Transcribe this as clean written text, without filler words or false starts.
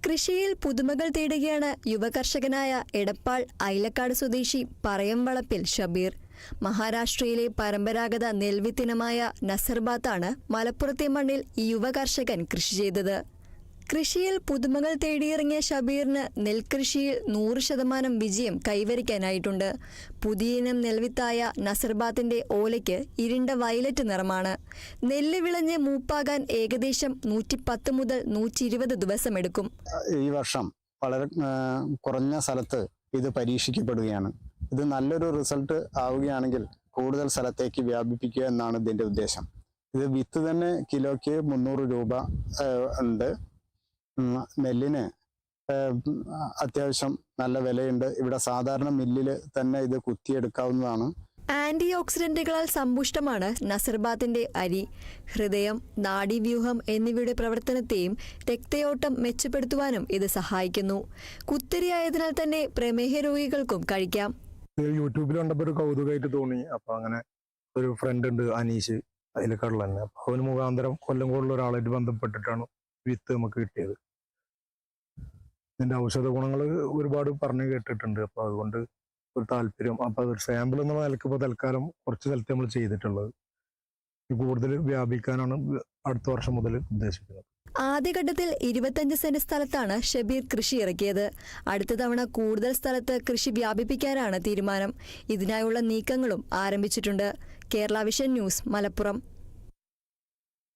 കൃഷിയിൽ പുതുമകൾ തേടുകയാണ് യുവകർഷകനായ എടപ്പാൾ ഐലക്കാട് സ്വദേശി പറയംവളപ്പിൽ ഷബീർ. മഹാരാഷ്ട്രയിലെ പരമ്പരാഗത നെൽവിത്തിനമായ നസർബാത്താണ് മലപ്പുറത്തെ മണ്ണിൽ ഈ യുവകർഷകൻ കൃഷി ചെയ്തത്. കൃഷിയിൽ പുതുമകൾ തേടിയിറങ്ങിയ ഷബീറിന് നെൽകൃഷിയിൽ 100% വിജയം കൈവരിക്കാനായിട്ടുണ്ട്. പുതിയിനം നെൽവിത്തായ നസർബാത്തിന്റെ ഓലയ്ക്ക് ഇരുണ്ട വയലറ്റ് നിറമാണ്. നെല്ല് വിളഞ്ഞ് മൂപ്പാകാൻ ഏകദേശം 110 മുതൽ 120 ദിവസമെടുക്കും. ഈ വർഷം വളരെ കുറഞ്ഞ സ്ഥലത്ത് ഇത് പരീക്ഷിക്കപ്പെടുകയാണ്. ഇത് നല്ലൊരു റിസൾട്ട് ആവുകയാണെങ്കിൽ കൂടുതൽ സ്ഥലത്തേക്ക് വ്യാപിപ്പിക്കുക എന്നാണ് ഇതിന്റെ ഉദ്ദേശം. ഇത് വിത്ത് തന്നെ കിലോയ്ക്ക് 300 രൂപ ഉണ്ട്. നെല്ലിന് അത്യാവശ്യം നല്ല വിലയുണ്ട്. ഇവിടെ സാധാരണ മില്ലിൽ തന്നെ ഇത് കുത്തിയെടുക്കാവുന്നതാണ്. ആന്റി ഓക്സിഡന്റുകളാൽ സമ്പുഷ്ടമാണ് നസർബാത്തിന്റെ അരി. ഹൃദയം, നാഡീവ്യൂഹം എന്നിവയുടെ പ്രവർത്തനത്തെയും രക്തയോട്ടം മെച്ചപ്പെടുത്തുവാനും ഇത് സഹായിക്കുന്നു. കുത്തരിയായതിനാൽ തന്നെ പ്രമേഹ രോഗികൾക്കും കഴിക്കാം. യൂട്യൂബിൽ കണ്ടപ്പോൾ ഒരു കൗതുകമായിട്ട് തോന്നി. അപ്പൊ അങ്ങനെ ഒരു ഫ്രണ്ട് ഉണ്ട്, അനീഷ്, അതിലേക്കുള്ള തന്നെ. അപ്പൊ അവന് മുഖാന്തരം കൊല്ലംകോടുള്ള ഒരാളായിട്ട് ബന്ധപ്പെട്ടിട്ടാണ് വിത്ത് നമുക്ക് കിട്ടിയത്. ഇതിന്റെ ഔഷധ ഗുണങ്ങൾ ഒരുപാട് പറഞ്ഞു കേട്ടിട്ടുണ്ട്. അപ്പൊ അതുകൊണ്ട് ഒരു താല്പര്യം. അപ്പൊ ഒരു സാമ്പിൾ എന്നുള്ള നിലക്ക് ഇപ്പൊ തൽക്കാലം കുറച്ച് സ്ഥലത്ത് നമ്മൾ ചെയ്തിട്ടുള്ളത്. കൂടുതൽ വ്യാപിക്കാനാണ് അടുത്ത വർഷം മുതൽ ഉദ്ദേശിക്കുന്നത്. ആദ്യഘട്ടത്തിൽ 25 സെന്റ് സ്ഥലത്താണ് ഷബീർ കൃഷി ഇറക്കിയത്. അടുത്ത തവണ കൂടുതൽ സ്ഥലത്ത് കൃഷി വ്യാപിപ്പിക്കാനാണ് തീരുമാനം. ഇതിനായുള്ള നീക്കങ്ങളും ആരംഭിച്ചിട്ടുണ്ട്. Kerala vision news, Malappuram.